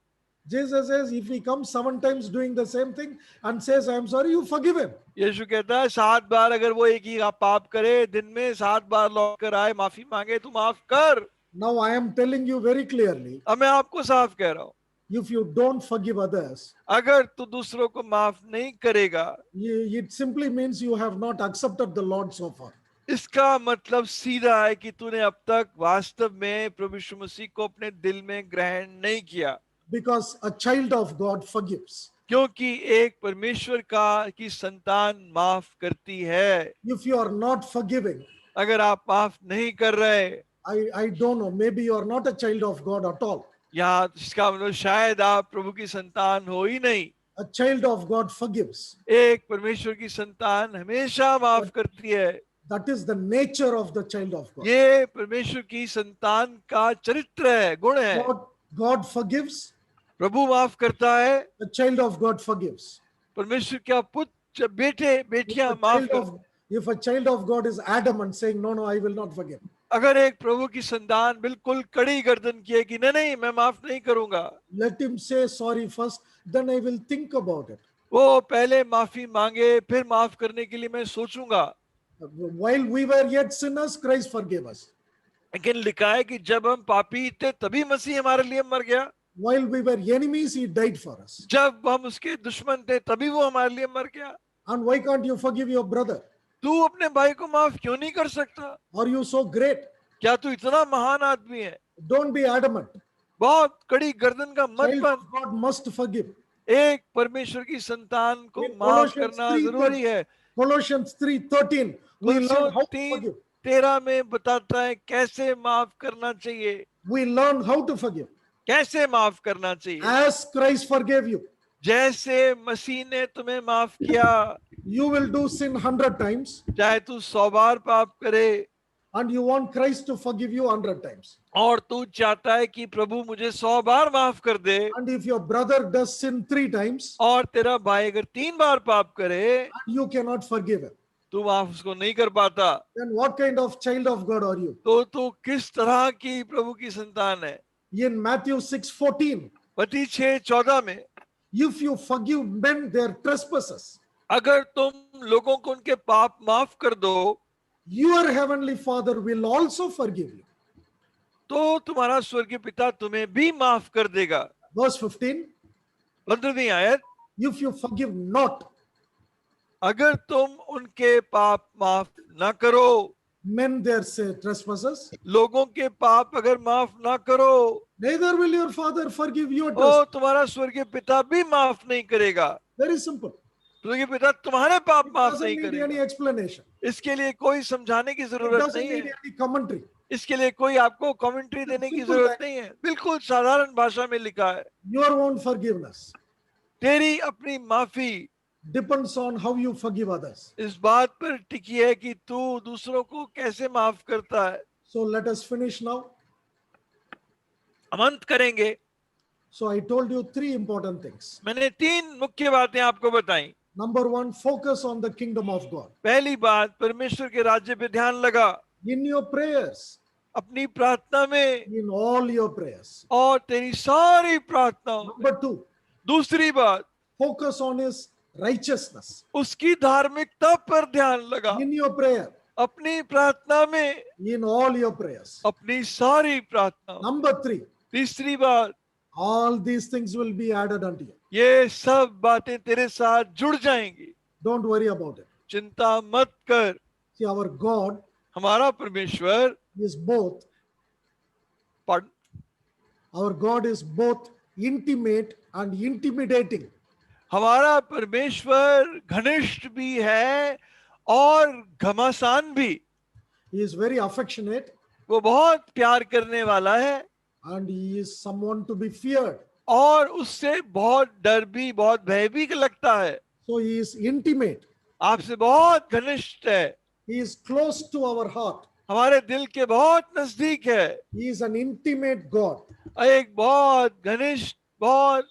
Jesus says, if he comes 7 times doing the same thing and says, I am sorry, you forgive him. यीशु कहता है 7 बार अगर वो एक ही पाप करे, दिन में 7 बार लौट कर आए, माफी मांगे, तू माफ कर। Now I am telling you very clearly, अब मैं आपको साफ कह रहा हूँ, if you don't forgive others, अगर तू दूसरों को माफ नहीं करेगा, it simply means you have not accepted the Lord so far. इसका मतलब सीधा है कि तूने अब तक वास्तव में प्रभु यीशु मसीह को अपने दिल में ग्रहण नहीं किया। Because a child of God forgives. क्योंकि एक परमेश्वर की संतान माफ करती है। If you are not forgiving, अगर आप माफ नहीं कर रहे, I don't know, maybe you are not a child of God at all. यहाँ इसका मतलब शायद आप प्रभु की संतान हो ही नहीं। A child of God forgives. एक परमेश्वर की संतान हमेशा माफ करती है। That is the nature of the child of God. ये परमेश्वर की संतान का चरित्र है, गुण है। God forgives, प्रभु माफ करता है। a child of God forgives. परमेश्वर का पुत्र बेटे If बेटियां a माफ child कर, of, if a child of God is adamant saying, no, no, I will not forgive, अगर एक प्रभु की संतान बिल्कुल कड़ी गर्दन की है कि नहीं नहीं मैं माफ नहीं करूंगा, let him say sorry first, then I will think about it. वो पहले माफी मांगे फिर माफ करने के लिए मैं सोचूंगा। While we were yet sinners, Christ forgave us. लेकिन लिखा है कि जब हम पापी थे तभी मसीह हमारे लिए मर गया। While we were enemies, he died for us. जब हम उसके दुश्मन थे तभी वो हमारे लिए मर गया। And why can't you forgive your brother? तू अपने भाई को माफ क्यों नहीं कर सकता? Are you so great? क्या तू इतना महान आदमी है? Don't be adamant. बहुत कड़ी गर्दन का मत Child बन। of God must forgive. एक परमेश्वर की संतान को In माफ Colossians करना जरूरी है। Colossians 3:13, we learn how to forgive. 13 में बताता है कैसे माफ करना चाहिए, We learn how to forgive. कैसे माफ करना चाहिए। As Christ forgave you, जैसे मसीह ने तुम्हें माफ किया, you will do sin 100 times, चाहे तू 100 बार पाप करे and you want Christ to forgive you 100 times. और तू चाहता है कि प्रभु मुझे 100 बार माफ कर दे, And if your brother does sin 3 times, और तेरा भाई अगर 3 बार पाप करे and you cannot forgive him, तू माफ उसको नहीं कर पाता, then what kind of child of God are you? तो तू किस तरह की प्रभु की संतान है? In Matthew 6:14, मत्ती 6:14 में, if you forgive men their trespasses, अगर तुम लोगों को उनके पाप माफ कर दो your heavenly Father will also forgive you. तो तुम्हारा स्वर्गीय पिता तुम्हें भी माफ कर देगा। Verse 15, 15वीं आयत, if you forgive not अगर तुम उनके पाप माफ ना करो, men their trespasses, लोगों के पाप अगर माफ ना करो, neither will your Father forgive your O trespasses. तुम्हारा स्वर्गीय पिता भी माफ नहीं करेगा। Very simple. स्वर्गीय पिता तुम्हारे पाप It माफ doesn't नहीं need any करेगा। explanation. इसके लिए कोई समझाने की It जरूरत doesn't नहीं need है, any commentary. इसके लिए कोई आपको कमेंट्री देने की Simple जरूरत fact. नहीं है। बिल्कुल साधारण भाषा में लिखा है, Your own forgiveness तेरी अपनी माफी depends on how you forgive others. इस बात पर टिकी है कि तू दूसरों को कैसे माफ करता है। So let us finish now. हम अंत करेंगे। So I told you 3 important things. मैंने 3 मुख्य बातें आपको बताई। Number 1, focus on the kingdom of God. पहली बात, परमेश्वर के राज्य पे ध्यान लगा In your prayers, अपनी प्रार्थना में in all your prayers. और तेरी सारी प्रार्थनाओं में। Number 2, दूसरी बात, focus on his righteousness. उसकी धार्मिकता पर ध्यान लगा In your prayer, अपनी प्रार्थना में, in all your prayers. अपनी सारी प्रार्थनाओं। Number 3, तीसरी बात, all these things will be added unto you. ये सब बातें तेरे साथ जुड़ जाएंगी, Don't worry about it. चिंता मत कर। See, our God हमारा परमेश्वर, is both, pardon, our God is both intimate and intimidating. हमारा परमेश्वर घनिष्ठ भी है और घमासान भी। He is very affectionate वो बहुत प्यार करने वाला है and he is someone to be feared. और उससे बहुत डर भी, बहुत भय भी लगता है। So he is intimate. आपसे बहुत घनिष्ठ है, He is close to our heart. हमारे दिल के बहुत नजदीक है। He is an intimate God. एक बहुत घनिष्ठ, बहुत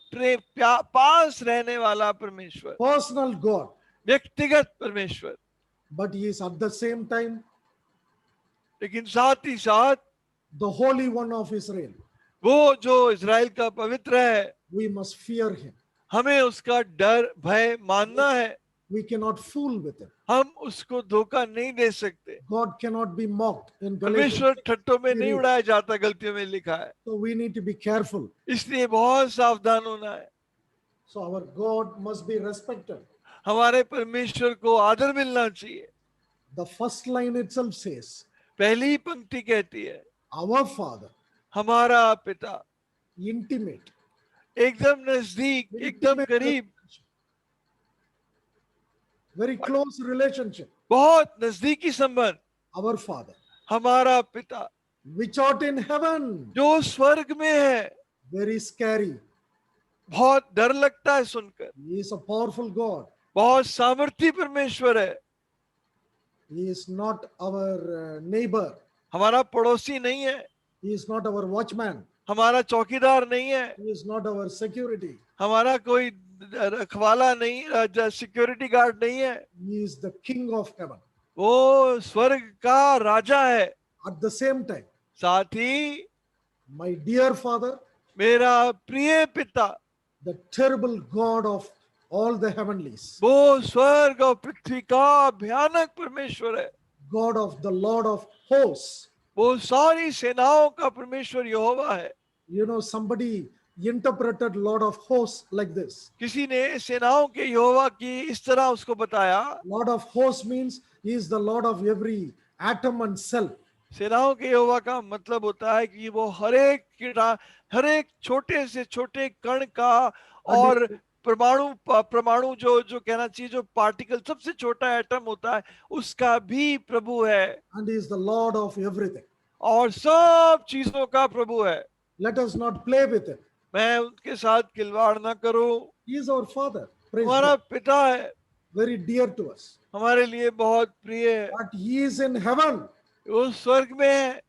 पास रहने वाला परमेश्वर, Personal God. व्यक्तिगत परमेश्वर। But he is at the same time लेकिन साथ ही साथ the Holy One of Israel. वो जो इज़राइल का पवित्र है, We must fear him. हमें उसका डर भय मानना है। We cannot fool with him. हम उसको धोखा नहीं दे सकते। God cannot be mocked. In Galatians, परमेश्वर ठट्टों में नहीं उड़ाया जाता, गलतियों में लिखा है। so we need to be careful. इसलिए बहुत सावधान होना है। So our God must be respected. हमारे परमेश्वर को आदर मिलना चाहिए। The first line itself says, पहली पंक्ति कहती है, our Father, हमारा पिता, intimate. एकदम नजदीक, एकदम करीब। very close relationship. बहुत नजदीकी संबंध, Our Father, हमारा पिता which art in heaven. जो स्वर्ग में है. Very scary. बहुत डर लगता है सुनकर. He is a powerful God. बहुत सामर्थी परमेश्वर है. He is not our neighbor. हमारा पड़ोसी नहीं है, He is not our watchman. हमारा चौकीदार नहीं है, He is not our security. हमारा कोई रखवाला नहीं, सिक्योरिटी गार्ड नहीं है. He is the King of heaven. वो स्वर्ग का राजा है. At the same time, साथ ही my dear Father, मेरा प्रिय पिता, the terrible God of all the heavenlies, वो स्वर्ग और पृथ्वी का भयानक परमेश्वर है. God of the Lord of hosts. वो सारी सेनाओं का परमेश्वर यहोवा है. You know, somebody interpreted Lord of hosts like this. किसी ने सेनाओं के यहोवा की इस तरह उसको बताया. Lord of hosts means he is the Lord of every atom and cell. सेनाओं के यहोवा का मतलब होता है कि वो हर एक छोटे से छोटे कण का और परमाणु जो कहना चाहिए, जो पार्टिकल सबसे छोटा एटम होता है, उसका भी प्रभु है. And he is the Lord of everything. और सब चीजों का प्रभु है. Let us not play with him. मैं उनके साथ खिलवाड़ ना करूं. He is our Father. Praise हमारा God. पिता है, Very dear to us. हमारे लिए बहुत प्रिय है. But he is in heaven. वो स्वर्ग में है.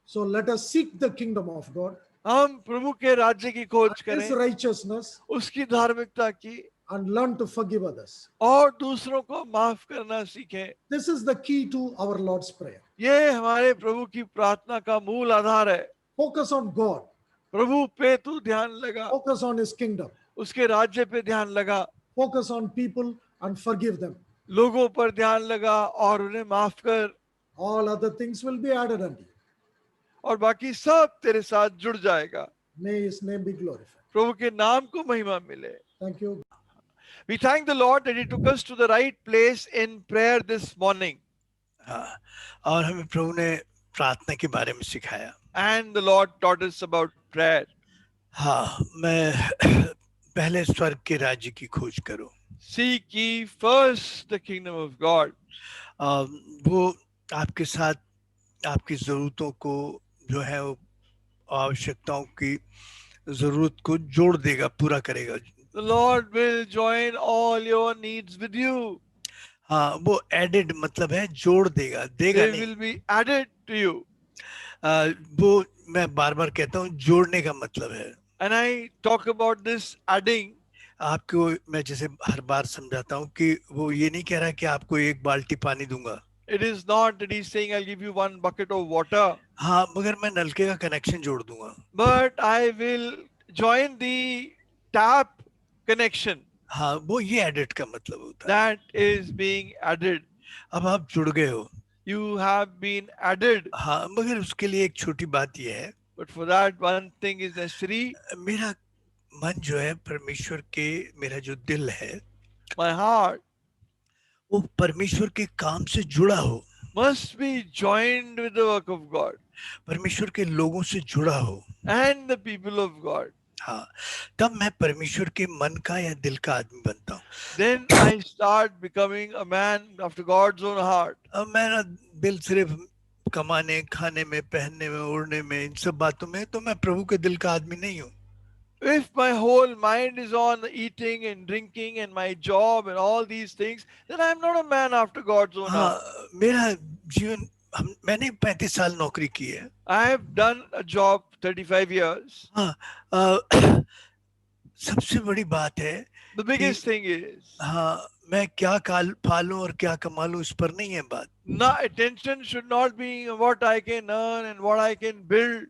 So let us seek the kingdom of God, हम प्रभु के राज्य की खोज his करें, righteousness, उसकी धार्मिकता की, and learn to forgive others. और दूसरों को माफ करना सीखें. This is the key to our Lord's Prayer. ये हमारे प्रभु की प्रार्थना का मूल आधार है. Focus on God. प्रभु पे तू ध्यान लगा, Focus on his kingdom. उसके राज्य पे ध्यान लगा, Focus on people and forgive them. लोगों पर ध्यान लगा और उन्हें माफ कर, All other things will be added unto you. और बाकी सब तेरे साथ जुड़ जाएगा. May his name be glorified. प्रभु के नाम को महिमा मिले. Thank you. We thank the Lord that He took us to the right place in prayer this morning. हाँ, और हमें प्रभु ने प्रार्थना के बारे में सिखाया. And the Lord taught us about prayer. हाँ, मैं पहले स्वर्ग के राज्य की खोज करूं. Seek ye first the kingdom of God. वो आपके साथ आपकी ज़रूरतों को जो है वो आवश्यकताओं की ज़रूरत को जोड़ देगा, पूरा करेगा. The Lord will join all your needs with you. हाँ, वो एडेड मतलब है जोड़ देगा, देगा They नहीं. will be added to you. वो मैं बार बार कहता हूँ जोड़ने का मतलब है. And I talk about this adding. आपको मैं जैसे हर बार समझाता हूँ कि वो ये नहीं कह रहा कि आपको एक बाल्टी पानी दूंगा. It is not that He's saying I'll give you one bucket of water, हाँ, मगर मैं नलके का कनेक्शन जोड़ दूंगा. but I will join the tap connection. हाँ, वो ये एडिट का मतलब होता है. That is being added. अब आप जुड़ गए हो. You have been added. हाँ, मगर उसके लिए एक छोटी बात ये है. But for that, one thing is necessary. मेरा मन जो है परमेश्वर के, मेरा जो दिल है My heart वो परमेश्वर के काम से जुड़ा हो, must be joined with the work of God परमेश्वर के लोगों से जुड़ा हो. and the people of God. हाँ, तब मैं परमेश्वर के मन का या दिल का आदमी बनता हूँ. Then I start becoming a man after God's own heart. अब मेरा दिल सिर्फ कमाने, खाने में, पहनने में, ओढ़ने में, इन सब बातों में, तो मैं प्रभु के दिल का आदमी नहीं हूँ. If my whole mind is on eating and drinking and my job and all these things, then I'm not a man after God's own हाँ, heart. मेरा जीवन मैंने 35 साल नौकरी की है. I have done a job 35 years. हाँ, सबसे बड़ी बात है. The biggest thing is, हाँ, मैं क्या पालूं और क्या कमा लूं, इस पर नहीं है बात. attention should not be what I can earn and what I can build.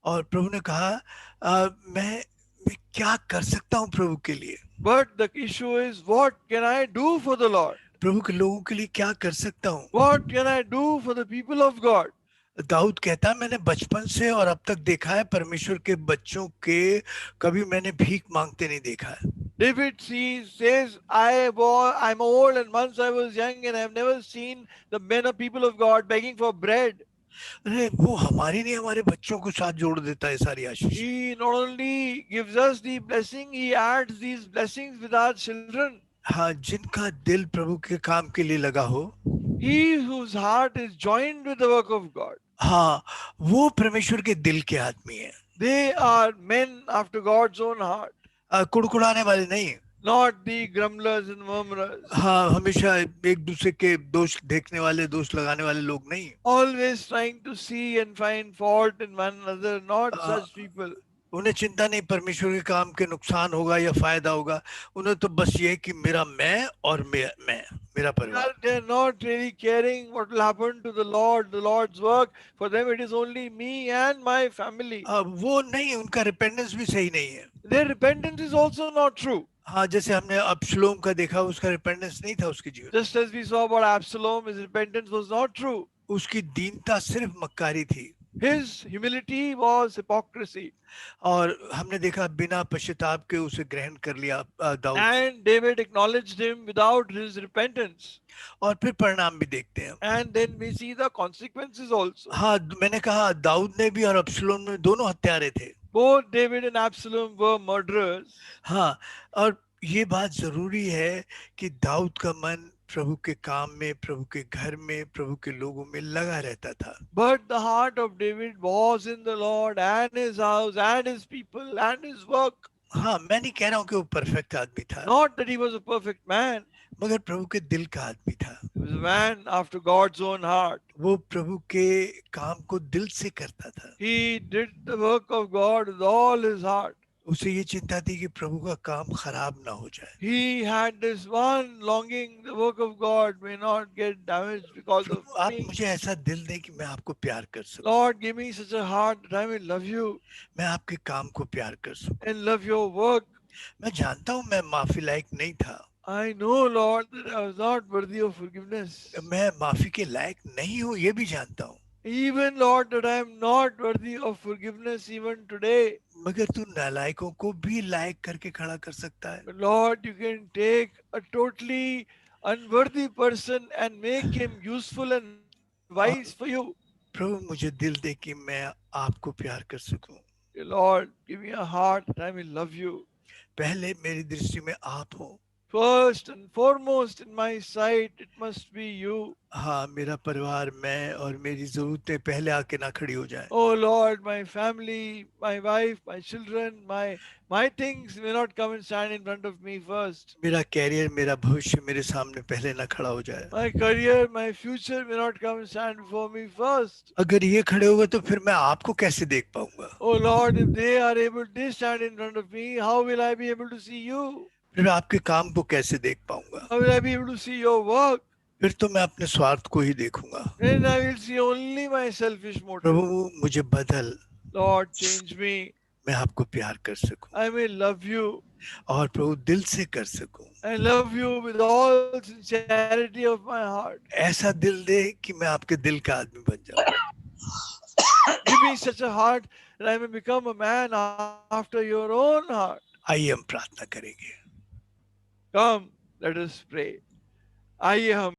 और प्रभु ने कहा मैं क्या कर सकता हूँ प्रभु के लिए. But the issue is, what can I do for the Lord? प्रभु के लोगों के लिए क्या कर सकता हूँ. What can I do for the people of God? Dawood कहता है मैंने बचपन से और अब तक देखा है परमेश्वर के बच्चों के कभी मैंने भीख मांगते नहीं देखा है. David says, I'm old and once I was young and I've never seen the men of people of God begging for bread. अरे वो हमारी नहीं, हमारे बच्चों को साथ जोड़ देता है सारी आशीष. He not only gives us the blessing, He adds these blessings with our children. हाँ, जिनका दिल प्रभु के काम के लिए लगा हो, he whose heart is joined with the work of God, हाँ, वो परमेश्वर के दिल के आदमी है। they are men after God's own heart, कुड़कुड़ाने वाले नहीं। not the grumblers and murmurers, हाँ, हमेशा एक दूसरे के दोष देखने वाले, दोष लगाने वाले लोग नहीं। always trying to see and find fault in one another, not Uh, such people. उन्हें चिंता नहीं परमेश्वर के काम के नुकसान होगा या फायदा होगा, उन्हें तो बस ये है कि मेरा मैं और मेरा परिवार। They're not really caring what will happen to the Lord's work. For them, it is only me and my family. वो नहीं, उनका रिपेंडेंस भी सही नहीं है। Their repentance is also not true. हाँ, जैसे हमने अब्शलोम का देखा, उसका रिपेंडेंस नहीं था उसके जीवन। Just as we saw about Absalom, his repentance was not true. उसकी दीनता सिर्फ मक्कारी थी। His humility was hypocrisy. और हमने देखा बिना पश्चाताप के उसे ग्रहण कर लिया Dawood. And David acknowledged him without his repentance. और फिर परिणाम भी देखते हैं। And then we see the consequences also. हाँ, मैंने कहा दाऊद ने भी और अब्शलोम ने दोनों हत्यारे थे। Both David and Absalom were murderers. हाँ, और ये बात जरूरी है कि दाऊद का मन प्रभु के काम में, प्रभु के घर में, प्रभु के लोगों में लगा रहता था। But the heart of David was in the Lord and his house and his people and his work. हाँ, मैं नहीं कह रहा हूँ कि वो परफेक्ट आदमी था, Not that he was a perfect man. मगर प्रभु के दिल का आदमी था। He was a man after God's own heart. वो प्रभु के काम को दिल से करता था। He did the work of God with all his heart. उसे ये चिंता थी कि प्रभु का काम खराब ना हो जाए। He had this one longing, the work of God may not get damaged because of प्रभु, आप me. मुझे ऐसा दिल दें कि मैं आपको प्यार कर सकूं, Lord, give me such a heart that I may love you मैं आपके काम को प्यार कर सकूं। and love your work. मैं जानता हूँ मैं माफी लायक नहीं था, I know, Lord, that I was not worthy of forgiveness. मैं माफी के लायक नहीं हूँ, ये भी जानता हूँ। Even, Lord, that I am not worthy of forgiveness even today. मगर तू नालायकों को भी लायक करके खड़ा कर सकता है। But Lord, you can take a totally unworthy person and make him useful and wise for you. प्रभु, मुझे दिल दे कि मैं आपको प्यार कर सकूं। Dear Lord, give me a heart that I may love you. पहले मेरी दृष्टि में आप हो। First and foremost in my sight, it must be you. हाँ, मेरा परिवार, मैं और मेरी जरूरतें पहले आके ना खड़ी हो जाएं। Oh Lord, my family, my wife, my children, my things may not come and stand in front of me first. मेरा कैरियर, मेरा भविष्य मेरे सामने पहले ना खड़ा हो जाए। My career, my future may not come and stand before me first. अगर ये खड़े हो गए तो फिर मैं आपको कैसे देख पाऊंगा? Oh Lord, if they are able to stand in front of me, how will I be able to see you? फिर मैं आपके काम को कैसे देख पाऊंगा? How will I be able to see your work? फिर तो मैं अपने स्वार्थ को ही देखूंगा। Then I will see only my selfish motive. प्रभु, मुझे बदल, Lord, change me. मैं आपको प्यार कर सकूं I may love you. और प्रभु दिल से कर सकूं। I love you with all sincerity of my heart. ऐसा दिल दे कि मैं आपके दिल का आदमी बन जाऊं। Give me such a heart that I may become a man after your own heart. आइए हम प्रार्थना करेंगे। Come, let us pray. आइए हम